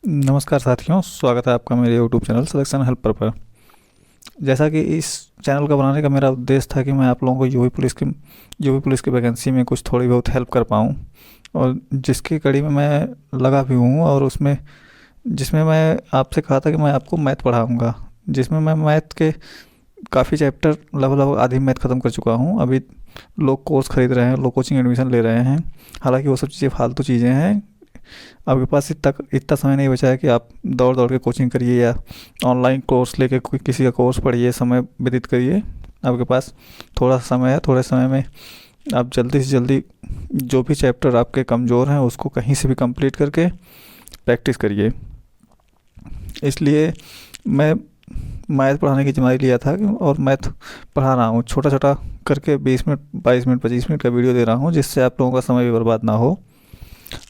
नमस्कार साथियों, स्वागत है आपका मेरे यूट्यूब चैनल सिलेक्शन हेल्पर पर। जैसा कि इस चैनल का बनाने का मेरा उद्देश्य था कि मैं आप लोगों को यूपी पुलिस की वैकेंसी में कुछ थोड़ी बहुत हेल्प कर पाऊँ, और जिसकी कड़ी में मैं लगा भी हूँ, और उसमें जिसमें मैं आपसे कहा था कि मैं आपको मैथ पढ़ाऊँगा, जिसमें मैं मैथ के काफ़ी चैप्टर लगभग आधी मैथ ख़त्म कर चुका हूँ। अभी लोग कोर्स ख़रीद रहे हैं, लोग कोचिंग एडमिशन ले रहे हैं। हालांकि वो सब चीज़ें फालतू चीज़ें हैं। आपके पास इतना समय नहीं बचा है कि आप दौड़ दौड़ के कोचिंग करिए या ऑनलाइन कोर्स लेके कोई किसी का कोर्स पढ़िए, समय व्यतीत करिए। आपके पास थोड़ा समय है, थोड़े समय में आप जल्दी से जल्दी जो भी चैप्टर आपके कमज़ोर हैं उसको कहीं से भी कंप्लीट करके प्रैक्टिस करिए। इसलिए मैं मैथ पढ़ाने की जिम्मेदारी लिया था और मैथ पढ़ा रहा हूँ छोटा छोटा करके। 20 मिनट, 22 मिनट, 25 मिनट का वीडियो दे रहा हूँ, जिससे आप लोगों का समय भी बर्बाद ना हो।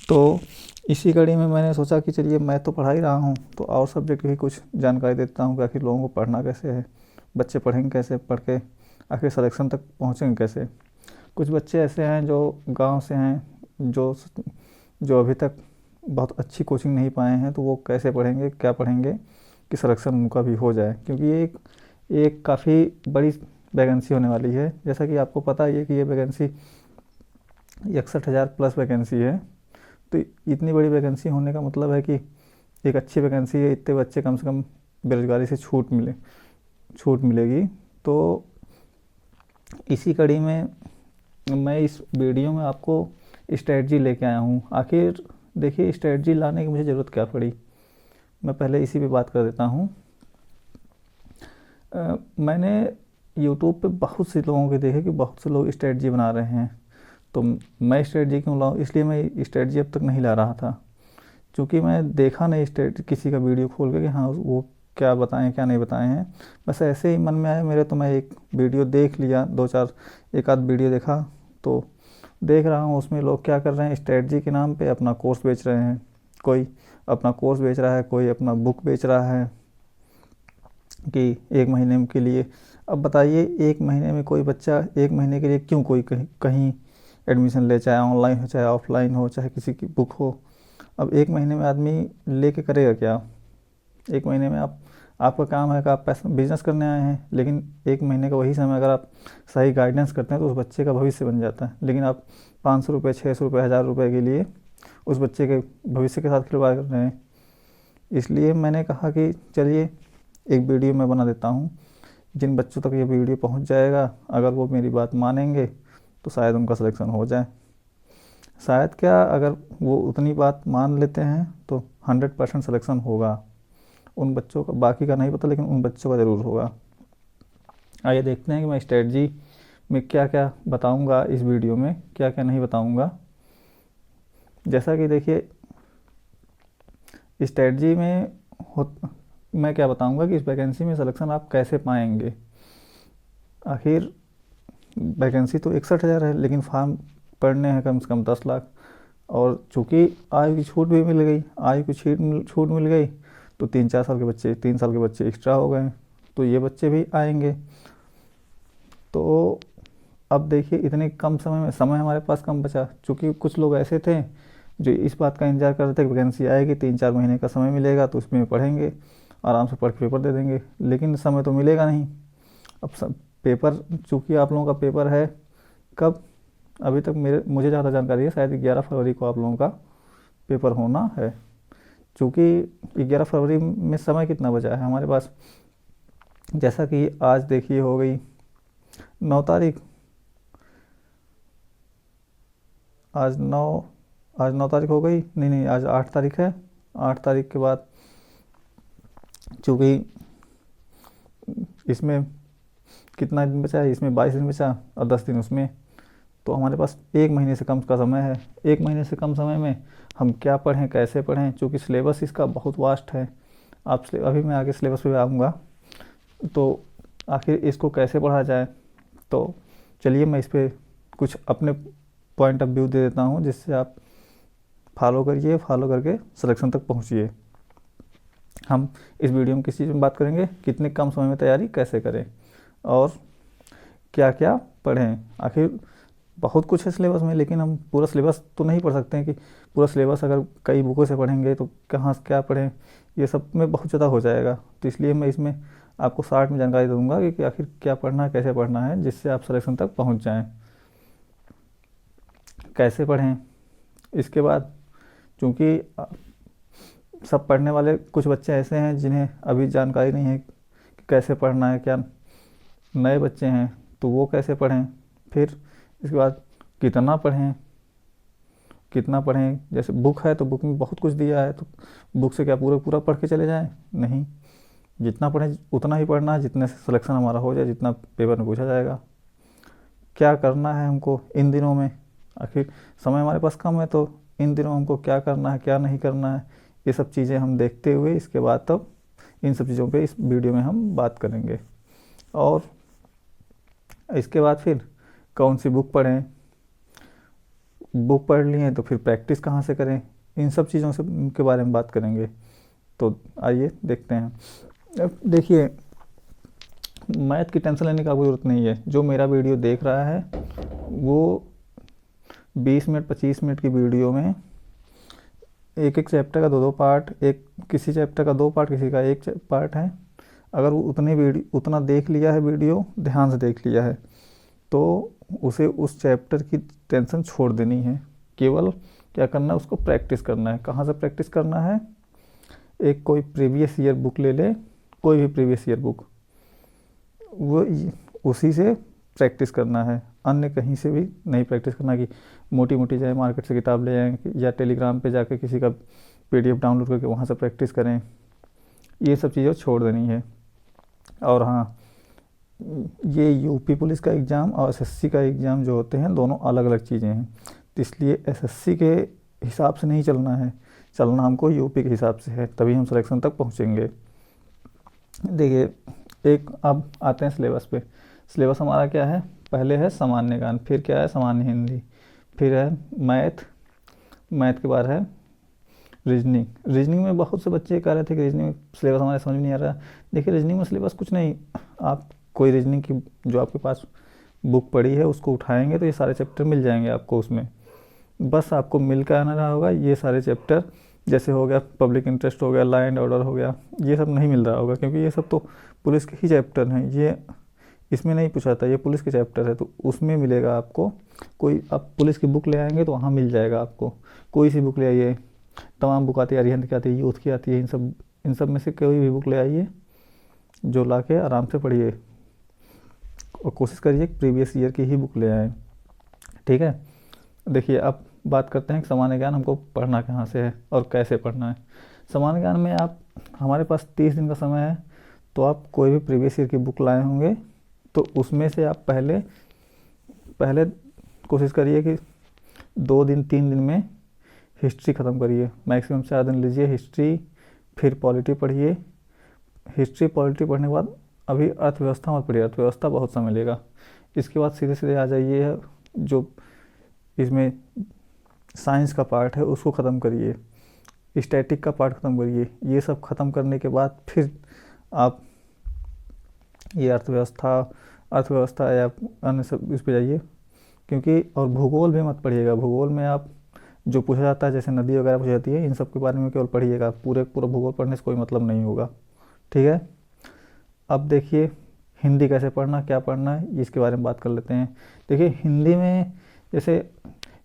तो इसी कड़ी में मैंने सोचा कि चलिए, मैं तो पढ़ा ही रहा हूँ तो और सब्जेक्ट की भी कुछ जानकारी देता हूँ कि आखिर लोगों को पढ़ना कैसे है, बच्चे पढ़ेंगे कैसे, पढ़ के आखिर सिलेक्शन तक पहुँचेंगे कैसे। कुछ बच्चे ऐसे हैं जो गांव से हैं, जो जो अभी तक बहुत अच्छी कोचिंग नहीं पाए हैं, तो वो कैसे पढ़ेंगे, क्या पढ़ेंगे कि सिलेक्शन उनका भी हो जाए। क्योंकि ये एक काफ़ी बड़ी वैकेंसी होने वाली है। जैसा कि आपको पता ही है कि ये वैकेंसी 61,000 प्लस वैकेंसी है। तो इतनी बड़ी वैकेंसी होने का मतलब है कि एक अच्छी वैकेंसी है, इतने बच्चे कम से कम बेरोजगारी से छूट मिलेगी। तो इसी कड़ी में मैं इस वीडियो में आपको स्ट्रेटजी लेके आया हूँ। आखिर देखिए, स्ट्रेटजी लाने की मुझे ज़रूरत क्या पड़ी, मैं पहले इसी पे बात कर देता हूँ। मैंने यूट्यूब पे बहुत से लोगों के देखे कि बहुत से लोग स्ट्रेटजी बना रहे हैं। तो मैं स्ट्रेटजी क्यों लाऊं, इसलिए मैं स्ट्रेटजी अब तक नहीं ला रहा था, क्योंकि मैं देखा नहीं स्ट्रेट किसी का वीडियो खोल के कि हाँ वो क्या बताएं क्या नहीं बताए हैं। बस ऐसे ही मन में आया मेरे, तो मैं एक वीडियो देख लिया, दो चार एक आध वीडियो देखा। तो देख रहा हूँ उसमें लोग क्या कर रहे हैं, स्ट्रेटजी के नाम पे अपना कोर्स बेच रहे हैं। कोई अपना कोर्स बेच रहा है, कोई अपना बुक बेच रहा है कि 1 महीने के लिए। अब बताइए, 1 महीने में कोई बच्चा 1 महीने के लिए क्यों कोई कहीं कहीं एडमिशन ले, चाहे ऑनलाइन हो चाहे ऑफलाइन हो चाहे किसी की बुक हो। अब 1 महीने में आदमी लेके करेगा क्या। 1 महीने में आपका काम है कि आप पैसा बिजनेस करने आए हैं, लेकिन 1 महीने का वही समय अगर आप सही गाइडेंस करते हैं तो उस बच्चे का भविष्य बन जाता है। लेकिन आप 500 रुपये, 600 रुपये, 1000 रुपये के लिए उस बच्चे के भविष्य के साथ खिलवाड़ कर रहे हैं। इसलिए मैंने कहा कि चलिए, एक वीडियो मैं बना देता हूँ। जिन बच्चों तक ये वीडियो पहुँच जाएगा, अगर वो मेरी बात मानेंगे तो शायद उनका सिलेक्शन हो जाए। शायद क्या, अगर वो उतनी बात मान लेते हैं तो 100% सिलेक्शन होगा। उन बच्चों का, बाकी का नहीं पता, लेकिन उन बच्चों का ज़रूर होगा। आइए देखते हैं कि मैं स्ट्रेटजी में क्या क्या बताऊंगा, इस वीडियो में क्या क्या नहीं बताऊंगा। जैसा कि देखिए, स्ट्रेटजी में हो मैं क्या बताऊंगा कि इस वैकेंसी में सिलेक्शन आप कैसे पाएंगे। आखिर वैकेंसी तो 61,000 है, लेकिन फॉर्म पढ़ने हैं कम से कम 10 लाख। और चूँकि आयु की छूट भी मिल गई, आयु की छूट मिल गई, तो 3 4 साल के बच्चे, 3 साल के बच्चे एक्स्ट्रा हो गए, तो ये बच्चे भी आएंगे। तो अब देखिए, इतने कम समय में, समय हमारे पास कम बचा, चूँकि कुछ लोग ऐसे थे जो इस बात का इंतजार कर रहे थे कि वैकेंसी आएगी, 3 4 महीने का समय मिलेगा तो उसमें पढ़ेंगे, आराम से पढ़ के पेपर दे देंगे। लेकिन समय तो मिलेगा नहीं। अब सब पेपर, चूँकि आप लोगों का पेपर है कब, अभी तक मुझे ज़्यादा जानकारी है, शायद 11 फरवरी को आप लोगों का पेपर होना है। चूँकि 11 फरवरी में समय कितना बचा है हमारे पास, जैसा कि आज देखिए हो गई 9 तारीख। आज 9 आज 9 तारीख हो गई, नहीं नहीं, आज 8 तारीख है। 8 तारीख के बाद, चूँकि इसमें कितना दिन बचा है, इसमें 22 दिन बचा और 10 दिन उसमें, तो हमारे पास 1 महीने से कम का समय है। 1 महीने से कम समय में हम क्या पढ़ें, कैसे पढ़ें, चूँकि सिलेबस इसका बहुत वास्ट है। अभी मैं आगे सिलेबस पे आऊँगा। तो आखिर इसको कैसे पढ़ा जाए, तो चलिए मैं इस पर कुछ अपने पॉइंट ऑफ व्यू दे देता हूँ, जिससे आप फॉलो करिए, फॉलो करके सिलेक्शन तक पहुँचिए। हम इस वीडियो में किस चीज़ में बात करेंगे, कितने कम समय में तैयारी कैसे करें और क्या क्या पढ़ें। आखिर बहुत कुछ है सिलेबस में, लेकिन हम पूरा सिलेबस तो नहीं पढ़ सकते हैं कि पूरा सिलेबस अगर कई बुकों से पढ़ेंगे तो कहाँ से क्या पढ़ें, ये सब में बहुत ज़्यादा हो जाएगा। तो इसलिए मैं इसमें आपको शार्ट में जानकारी दूंगा कि आखिर क्या पढ़ना है, कैसे पढ़ना है, जिससे आप सिलेक्शन तक पहुंच जाएं। कैसे पढ़ें, इसके बाद चूँकि सब पढ़ने वाले कुछ बच्चे ऐसे हैं जिन्हें अभी जानकारी नहीं है कि कैसे पढ़ना है, क्या नए बच्चे हैं तो वो कैसे पढ़ें। फिर इसके बाद कितना पढ़ें, कितना पढ़ें, जैसे बुक है तो बुक में बहुत कुछ दिया है, तो बुक से क्या पूरा पूरा पढ़ के चले जाएं, नहीं, जितना पढ़ें उतना ही पढ़ना है, जितने से सिलेक्शन हमारा हो जाए, जितना पेपर में पूछा जाएगा। क्या करना है हमको इन दिनों में, आखिर समय हमारे पास कम है, तो इन दिनों हमको क्या करना है, क्या नहीं करना है, ये सब चीज़ें हम देखते हुए इसके बाद तब इन सब चीज़ों पे इस वीडियो में हम बात करेंगे। और इसके बाद फिर कौन सी बुक पढ़ें, बुक पढ़ लिए तो फिर प्रैक्टिस कहाँ से करें, इन सब चीज़ों से के बारे में बात करेंगे। तो आइए देखते हैं। अब देखिए, मैथ की टेंशन लेने की आपको ज़रूरत नहीं है। जो मेरा वीडियो देख रहा है वो 20 मिनट 25 मिनट की वीडियो में एक एक चैप्टर का 2-2 पार्ट, एक किसी चैप्टर का 2 पार्ट, किसी का 1 पार्ट है। अगर वो उतना देख लिया है, वीडियो ध्यान से देख लिया है, तो उसे उस चैप्टर की टेंशन छोड़ देनी है। केवल क्या करना है, उसको प्रैक्टिस करना है। कहाँ से प्रैक्टिस करना है, एक कोई प्रीवियस ईयर बुक ले ले, कोई भी प्रीवियस ईयर बुक, वो उसी से प्रैक्टिस करना है। अन्य कहीं से भी नहीं प्रैक्टिस करना कि मोटी मोटी जाए मार्केट से किताब ले आएँ या टेलीग्राम पे जाके किसी का PDF डाउनलोड करके वहाँ से प्रैक्टिस करें। ये सब चीज़ें छोड़ देनी है। और हाँ, ये यूपी पुलिस का एग्ज़ाम और SSC का एग्ज़ाम जो होते हैं, दोनों अलग अलग चीज़ें हैं। तो इसलिए SSC के हिसाब से नहीं चलना है, चलना हमको यूपी के हिसाब से है, तभी हम सिलेक्शन तक पहुँचेंगे। देखिए, एक अब आते हैं सिलेबस पे। सिलेबस हमारा क्या है, पहले है सामान्य ज्ञान, फिर क्या है सामान्य हिंदी, फिर है मैथ के बाद है रीजनिंग में बहुत से बच्चे कह रहे थे कि रीजनिंग में सिलेबस हमारे समझ में नहीं आ रहा। देखिए, रीजनिंग में सिलेबस कुछ नहीं, आप कोई रीजनिंग की जो आपके पास बुक पड़ी है उसको उठाएंगे तो ये सारे चैप्टर मिल जाएंगे आपको उसमें। बस आपको मिल कर आना रहा होगा ये सारे चैप्टर, जैसे हो गया पब्लिक इंटरेस्ट, हो गया लॉ एंड ऑर्डर, हो गया, ये सब नहीं मिल रहा होगा, क्योंकि ये सब तो पुलिस के ही चैप्टर हैं। ये इसमें नहीं पूछा था, ये पुलिस के चैप्टर है, तो उसमें मिलेगा आपको। कोई आप पुलिस की बुक ले आएंगे तो वहाँ मिल जाएगा आपको। कोई सी बुक ले आइए, तमाम बुक आती है, अरिहंत की आती है, यूथ की आती है, इन सब में से कोई भी बुक ले आइए, जो ला के आराम से पढ़िए और कोशिश करिए प्रीवियस ईयर की ही बुक ले आएँ, ठीक है। देखिए, अब बात करते हैं कि सामान्य ज्ञान हमको पढ़ना कहाँ से है और कैसे पढ़ना है। सामान्य ज्ञान में आप, हमारे पास 30 दिन का समय है, तो आप कोई भी प्रीवियस ईयर की बुक लाए होंगे तो उसमें से आप पहले कोशिश करिए कि 2 दिन 3 दिन में हिस्ट्री ख़त्म करिए। मैक्सिमम 4 दिन लीजिए हिस्ट्री, फिर पॉलिटी पढ़िए। हिस्ट्री पॉलिटी पढ़ने के बाद अभी अर्थव्यवस्था मत पढ़िए, अर्थव्यवस्था बहुत समय लेगा। इसके बाद सीधे सीधे आ जाइए, जो इसमें साइंस का पार्ट है उसको ख़त्म करिए, स्टैटिक का पार्ट ख़त्म करिए। ये सब ख़त्म करने के बाद फिर आप ये अर्थव्यवस्था या अन्य सब इस पे जाइए, क्योंकि और भूगोल भी मत पढ़िएगा। भूगोल में आप जो पूछा जाता है, जैसे नदी वगैरह पूछी जाती है, इन सब के बारे में केवल पढ़िएगा। पूरा भूगोल पढ़ने से कोई मतलब नहीं होगा, ठीक है। अब देखिए, हिंदी कैसे पढ़ना, क्या पढ़ना है, इसके बारे में बात कर लेते हैं। देखिए, हिंदी में जैसे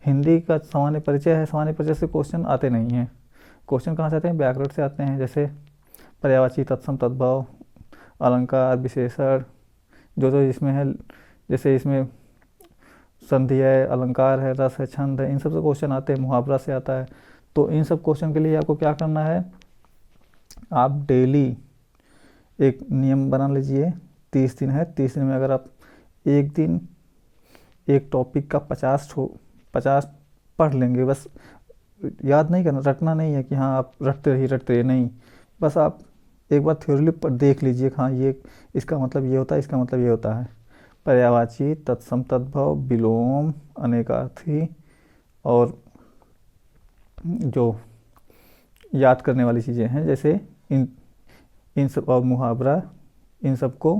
हिंदी का सामान्य परिचय है, सामान्य परिचय से क्वेश्चन आते नहीं हैं। क्वेश्चन कहाँ से आते हैं, व्याकरण से आते हैं, जैसे पर्यायवाची, तत्सम, तद्भव, अलंकार, विशेषण, जो इसमें है, जैसे इसमें संधि है, अलंकार है, रस है, छंद है, इन सब से क्वेश्चन आते हैं। मुहावरा से आता है। तो इन सब क्वेश्चन के लिए आपको क्या करना है, आप डेली एक नियम बना लीजिए। 30 दिन है, 30 दिन में अगर आप एक दिन एक टॉपिक का 50 पढ़ लेंगे, बस याद नहीं करना, रटना नहीं है कि हाँ आप रटते रहिए, नहीं, बस आप एक बार थ्योरी पर देख लीजिए, हाँ ये इसका मतलब ये होता है, इसका मतलब ये होता है। पर्यायवाची, तत्सम, तद्भव, विलोम, अनेकार्थी और जो याद करने वाली चीज़ें हैं, जैसे इन सब और मुहावरा, इन सब को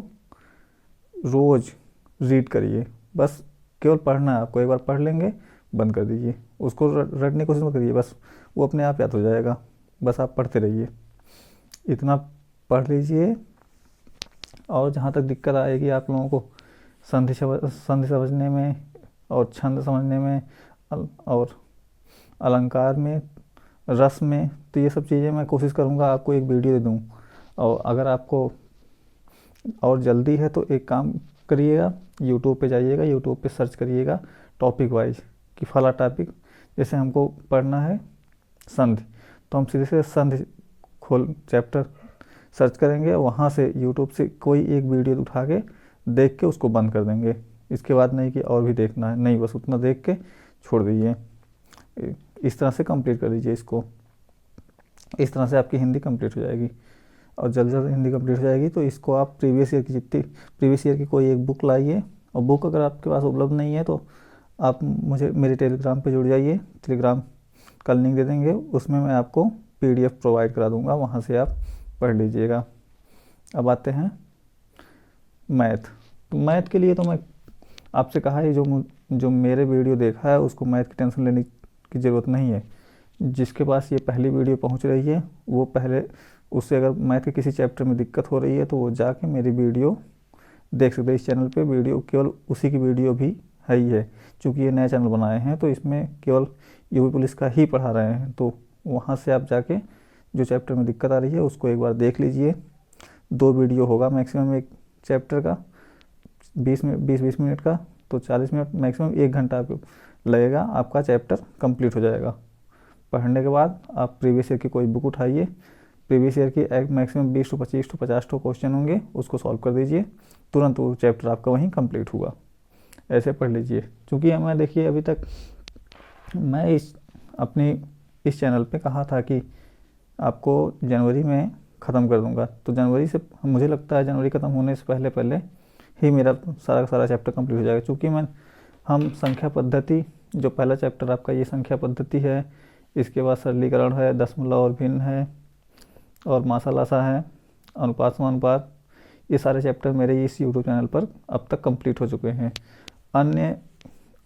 रोज़ रीड करिए। बस केवल पढ़ना है आपको, एक बार पढ़ लेंगे बंद कर दीजिए, उसको रटने की कोशिश मत करिए, बस वो अपने आप याद हो जाएगा, बस आप पढ़ते रहिए, इतना पढ़ लीजिए। और जहाँ तक दिक्कत आएगी आप लोगों को संधि समझने में और छंद समझने में और अलंकार में, रस में, तो ये सब चीज़ें मैं कोशिश करूँगा आपको एक वीडियो दे दूँ। और अगर आपको और जल्दी है तो एक काम करिएगा, यूट्यूब पे जाइएगा, यूट्यूब पे सर्च करिएगा टॉपिक वाइज कि फला टॉपिक, जैसे हमको पढ़ना है संधि, तो हम सीधे से संधि खोल चैप्टर सर्च करेंगे, वहाँ से यूट्यूब से कोई एक वीडियो उठा के देख के उसको बंद कर देंगे। इसके बाद नहीं कि और भी देखना है, नहीं, बस उतना देख के छोड़ दीजिए। इस तरह से कंप्लीट कर दीजिए इसको, इस तरह से आपकी हिंदी कंप्लीट हो जाएगी। और जल्द जल्द हिंदी कंप्लीट हो जाएगी तो इसको आप प्रीवियस ईयर की कोई एक बुक लाइए, और बुक अगर आपके पास उपलब्ध नहीं है तो आप मुझे मेरे टेलीग्राम पे जुड़ जाइए, टेलीग्राम का लिंक दे देंगे, उसमें मैं आपको PDF प्रोवाइड करा दूंगा, वहाँ से आप पढ़ लीजिएगा। अब आते हैं मैथ। तो मैथ के लिए तो मैं आपसे कहा है, जो मेरे वीडियो देखा है उसको मैथ की टेंशन लेने की ज़रूरत नहीं है। जिसके पास ये पहली वीडियो पहुंच रही है वो पहले उससे अगर मैथ के किसी चैप्टर में दिक्कत हो रही है तो वो जाके मेरी वीडियो देख सकते हैं। इस चैनल पे वीडियो केवल उसी की वीडियो भी है ही है, चूँकि ये नया चैनल बनाए हैं तो इसमें केवल यूपी पुलिस का ही पढ़ा रहे हैं, तो वहाँ से आप जाके जो चैप्टर में दिक्कत आ रही है उसको एक बार देख लीजिए। 2 वीडियो होगा मैक्सिमम एक चैप्टर का, 20 मिनट का, तो 40 मिनट, मैक्सिमम 1 घंटा आपको लगेगा, आपका चैप्टर कंप्लीट हो जाएगा। पढ़ने के बाद आप प्रीवियस ईयर की कोई बुक उठाइए, प्रीवियस ईयर की मैक्सिमम 20 to 25 to 50 क्वेश्चन होंगे, उसको सॉल्व कर दीजिए, तुरंत वो चैप्टर आपका वहीं कंप्लीट होगा। ऐसे पढ़ लीजिए। क्योंकि मैं देखिए अभी तक मैं इस चैनल पे कहा था कि आपको जनवरी में ख़त्म कर दूंगा, तो जनवरी से मुझे लगता है जनवरी ख़त्म होने से पहले पहले ही मेरा सारा चैप्टर कंप्लीट हो जाएगा। क्योंकि हम संख्या पद्धति, जो पहला चैप्टर आपका ये संख्या पद्धति है, इसके बाद सरलीकरण है, दशमलव और भिन्न है, और मासालासा है, अनुपात समानुपात, ये सारे चैप्टर मेरे इस यूट्यूब चैनल पर अब तक कंप्लीट हो चुके हैं।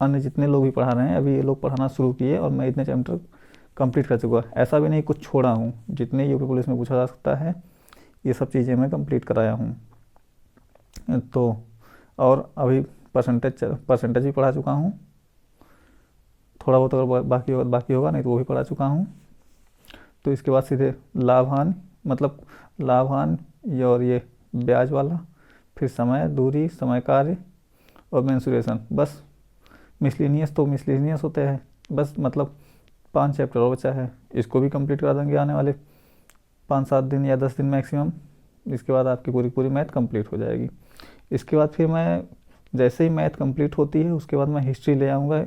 अन्य जितने लोग भी पढ़ा रहे हैं अभी ये लोग पढ़ाना शुरू किए और मैं इतने चैप्टर कंप्लीट कर चुका। ऐसा भी नहीं कुछ छोड़ा हूँ, जितने यूपी पुलिस में पूछा जा सकता है ये सब चीज़ें मैं कंप्लीट कराया हूँ। तो और अभी परसेंटेज भी पढ़ा चुका हूँ, थोड़ा बहुत अगर बाकी होगा नहीं तो वो भी पढ़ा चुका हूँ। तो इसके बाद सीधे लाभान, मतलब लाभान और ये ब्याज वाला, फिर समय, दूरी, समय कार्य और मेंसुरेशन, बस मिसलिनियस होते हैं बस, मतलब 5 चैप्टर और बचा है, इसको भी कंप्लीट करा देंगे आने वाले 5-7 दिन या 10 दिन मैक्सिमम। इसके बाद आपकी पूरी मैथ कंप्लीट हो जाएगी। इसके बाद फिर मैं जैसे ही मैथ कंप्लीट होती है उसके बाद मैं हिस्ट्री ले आऊँगा,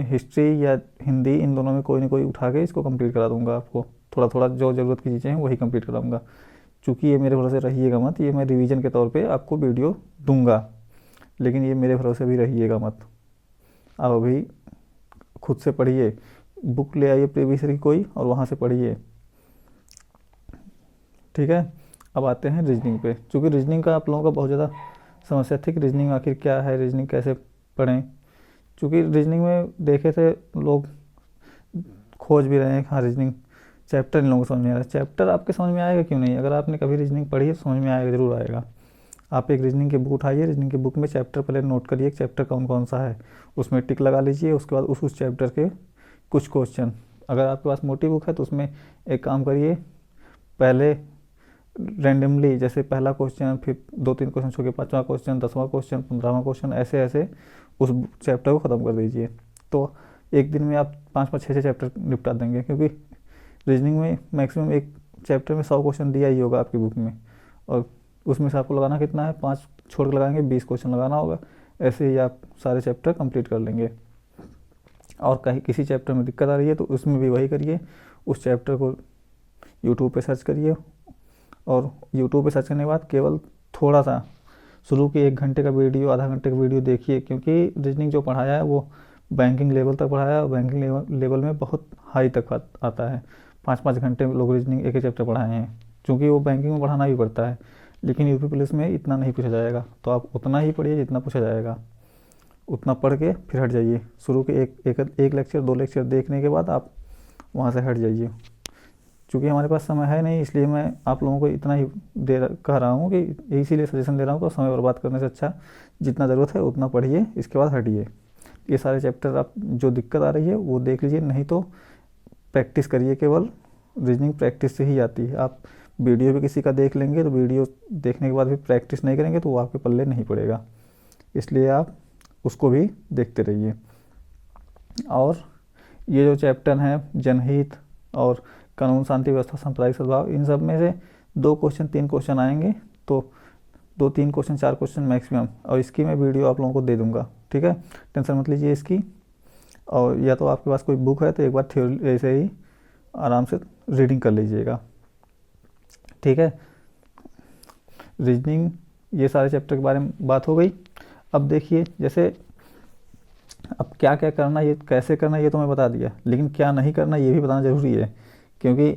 हिस्ट्री या हिंदी इन दोनों में कोई ना कोई उठा के इसको कंप्लीट करा दूँगा। आपको थोड़ा जो ज़रूरत की चीज़ें हैं वही कंप्लीट कराऊँगा। चूँकि ये मेरे भरोसे रहिएगा मत, ये मैं रिवीजन के तौर पे आपको वीडियो दूँगा, लेकिन ये मेरे भरोसे भी रहिएगा मत। आप अभी खुद से पढ़िए, बुक ले आइए प्रीवियस ईयर की कोई और वहाँ से पढ़िए, ठीक है। अब आते हैं रीजनिंग पे। चूँकि रीजनिंग का आप लोगों का बहुत ज़्यादा समस्या थी कि रीजनिंग आखिर क्या है, रीजनिंग कैसे पढ़ें। चूँकि रीजनिंग में देखे थे लोग खोज भी रहे हैं, हाँ रीजनिंग चैप्टर इन लोगों को समझ में आ रहा है। चैप्टर आपके समझ में आएगा क्यों नहीं, अगर आपने कभी रीजनिंग पढ़ी है समझ में आएगा, ज़रूर आएगा। आप एक रीजनिंग की बुक उठाइए, रीजनिंग की बुक में चैप्टर पहले नोट करिए, चैप्टर कौन कौन सा है, उसमें टिक लगा लीजिए। उसके बाद उस चैप्टर के कुछ क्वेश्चन, अगर आपके पास मोटी बुक है तो उसमें एक काम करिए, पहले रैंडमली जैसे पहला क्वेश्चन, फिर 2-3 क्वेश्चन छोड़ के 5वां क्वेश्चन, 10वां क्वेश्चन, 15वां क्वेश्चन, ऐसे उस चैप्टर को ख़त्म कर दीजिए। तो एक दिन में आप 5-5, 6-6 चैप्टर निपटा देंगे। क्योंकि रीजनिंग में मैक्सिमम एक चैप्टर में 100 क्वेश्चन दिया ही होगा आपकी बुक में, और उसमें से आपको लगाना कितना है, 5 छोड़ के लगाएंगे, 20 क्वेश्चन लगाना होगा। ऐसे ही आप सारे चैप्टर कंप्लीट कर लेंगे। और कहीं किसी चैप्टर में दिक्कत आ रही है तो उसमें भी वही करिए, उस चैप्टर को यूट्यूब पे सर्च करिए, और यूट्यूब पे सर्च करने के बाद केवल थोड़ा सा शुरू की 1 घंटे का वीडियो, आधा घंटे का वीडियो देखिए। क्योंकि रीजनिंग जो पढ़ाया है वो बैंकिंग लेवल तक पढ़ाया है, और बैंकिंग लेवल में बहुत हाई तक आता है। 5-5 घंटे लोग रीजनिंग एक ही चैप्टर पढ़ाए हैं, क्योंकि वो बैंकिंग में पढ़ाना भी पड़ता है। लेकिन यूपी पुलिस में इतना नहीं पूछा जाएगा, तो आप उतना ही पढ़िए जितना पूछा जाएगा। उतना पढ़ के फिर हट जाइए। शुरू के एक लेक्चर 2 लेक्चर देखने के बाद आप वहाँ से हट जाइए। चूँकि हमारे पास समय है नहीं, इसलिए मैं आप लोगों को इतना ही कह रहा हूँ कि इसीलिए सजेशन दे रहा हूँ कि समय बर्बाद करने से अच्छा जितना ज़रूरत है उतना पढ़िए, इसके बाद हटिए। ये सारे चैप्टर आप जो दिक्कत आ रही है वो देख लीजिए, नहीं तो प्रैक्टिस करिए। केवल रीजनिंग प्रैक्टिस से ही आती है। आप वीडियो भी किसी का देख लेंगे तो वीडियो देखने के बाद भी प्रैक्टिस नहीं करेंगे तो वो आपके पल्ले नहीं पड़ेगा, इसलिए आप उसको भी देखते रहिए। और ये जो चैप्टर हैं जनहित और कानून शांति व्यवस्था सांप्रदायिक सद्भाव, इन सब में से 2 क्वेश्चन 3 क्वेश्चन आएंगे, तो 2-3 क्वेश्चन 4 क्वेश्चन मैक्सिमम, और इसकी मैं वीडियो आप लोगों को दे दूंगा, ठीक है। टेंशन मत लीजिए इसकी। और या तो आपके पास कोई बुक है तो एक बार थ्योरी ऐसे ही आराम से रीडिंग कर लीजिएगा, ठीक है। रीजनिंग ये सारे चैप्टर के बारे में बात हो गई। अब देखिए, जैसे अब क्या क्या करना, ये कैसे करना ये तो मैं बता दिया, लेकिन क्या नहीं करना ये भी बताना ज़रूरी है, क्योंकि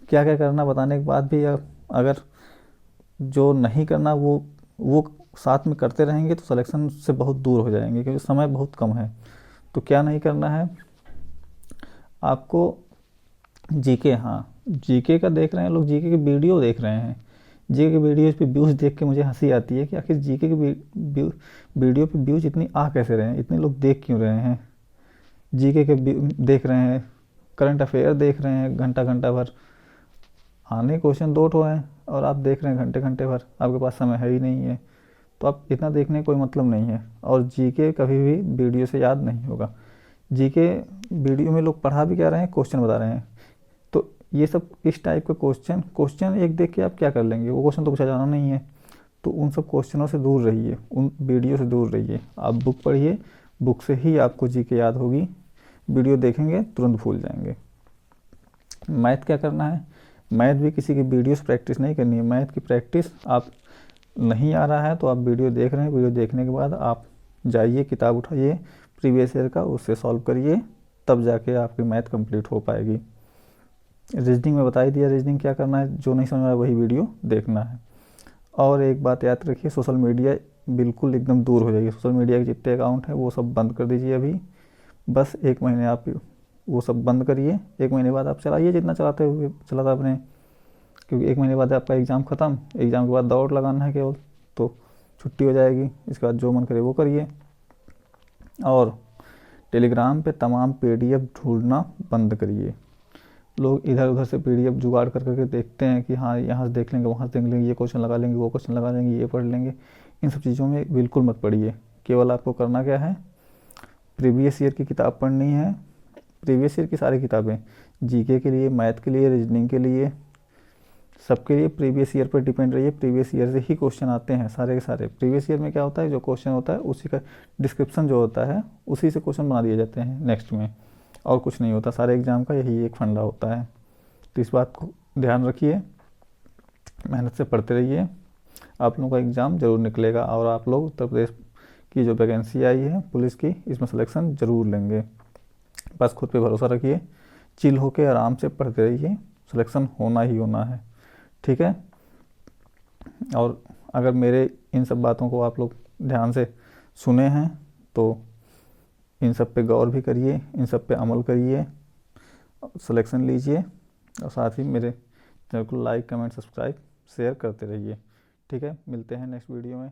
क्या क्या करना बताने के बाद भी अगर जो नहीं करना वो साथ में करते रहेंगे तो सिलेक्शन से बहुत दूर हो जाएंगे, क्योंकि समय बहुत कम है। तो क्या नहीं करना है आपको, जीके, हाँ जीके का देख रहे हैं लोग, जीके के वीडियो देख रहे हैं। जीके के वीडियोज़ पे व्यूज़ देख के मुझे हंसी आती है कि आखिर जीके के वीडियो पे व्यूज़ इतनी आ कैसे रहे हैं, इतने लोग देख क्यों रहे हैं। जीके के देख रहे हैं, करंट अफेयर देख रहे हैं घंटा घंटा भर, आने क्वेश्चन 2 ठो हैं और आप देख रहे हैं घंटे घंटे भर, आपके पास समय है ही नहीं है, तो आप इतना देखने का कोई मतलब नहीं है। और जीके कभी भी वीडियो से याद नहीं होगा। जीके वीडियो में लोग पढ़ा भी क्या रहे हैं, क्वेश्चन बता रहे हैं। तो ये सब इस टाइप के क्वेश्चन एक देख के आप क्या कर लेंगे, वो क्वेश्चन तो पूछा जाना नहीं है। तो उन सब क्वेश्चनों से दूर रहिए, उन वीडियो से दूर रहिए। आप बुक पढ़िए, बुक से ही आपको जीके याद होगी, वीडियो देखेंगे तुरंत भूल जाएंगे। मैथ क्या करना है, मैथ भी किसी की वीडियो से प्रैक्टिस नहीं करनी है। मैथ की प्रैक्टिस आप नहीं आ रहा है तो आप वीडियो देख रहे हैं, वीडियो देखने के बाद आप जाइए किताब उठाइए प्रीवियस ईयर का, उससे सॉल्व करिए, तब जाके आपकी मैथ कंप्लीट हो पाएगी। रीजनिंग में बता ही दिया, रीजनिंग क्या करना है, जो नहीं समझ में आया वही वीडियो देखना है। और एक बात याद रखिए, सोशल मीडिया बिल्कुल एकदम दूर हो जाएगी। सोशल मीडिया के जितने अकाउंट हैं वो सब बंद कर दीजिए अभी, बस 1 महीने आप वो सब बंद करिए। 1 महीने बाद आप चलाइए, जितना चलाते हुए चलाता अपने, क्योंकि 1 महीने बाद आपका एग्ज़ाम ख़त्म, एग्ज़ाम के बाद दौड़ लगाना है केवल, तो छुट्टी हो जाएगी। इसके बाद जो मन करे वो करिए। और टेलीग्राम पे तमाम पीडीएफ ढूंढना बंद करिए। लोग इधर उधर से पीडीएफ जुगाड़ कर करके देखते हैं कि हाँ यहाँ से देख लेंगे, वहाँ से देख लेंगे, ये क्वेश्चन लगा लेंगे, वो क्वेश्चन लगा लेंगे, ये पढ़ लेंगे। इन सब चीज़ों में बिल्कुल मत पढ़िए। केवल आपको करना क्या है, प्रीवियस ईयर की किताब पढ़नी है, प्रीवियस ईयर की सारी किताबें, जीके के लिए, मैथ के लिए, रीजनिंग के लिए, सबके लिए प्रीवियस ईयर पर डिपेंड रहिए। प्रीवियस ईयर से ही क्वेश्चन आते हैं सारे के सारे। प्रीवियस ईयर में क्या होता है, जो क्वेश्चन होता है उसी का डिस्क्रिप्शन जो होता है उसी से क्वेश्चन बना दिए जाते हैं नेक्स्ट में, और कुछ नहीं होता। सारे एग्ज़ाम का यही एक फंडा होता है। तो इस बात को ध्यान रखिए, मेहनत से पढ़ते रहिए, आप लोगों का एग्ज़ाम ज़रूर निकलेगा और आप लोग उत्तर प्रदेश की जो वैकेंसी आई है पुलिस की, इसमें सिलेक्शन ज़रूर लेंगे। बस खुद पे भरोसा रखिए, चिल होके आराम से पढ़ते रहिए, सिलेक्शन होना ही होना है, ठीक है। और अगर मेरे इन सब बातों को आप लोग ध्यान से सुने हैं तो इन सब पे गौर भी करिए, इन सब पे अमल करिए, सिलेक्शन लीजिए, और साथ ही मेरे चैनल को लाइक, कमेंट, सब्सक्राइब, शेयर करते रहिए, ठीक है। मिलते हैं नेक्स्ट वीडियो में।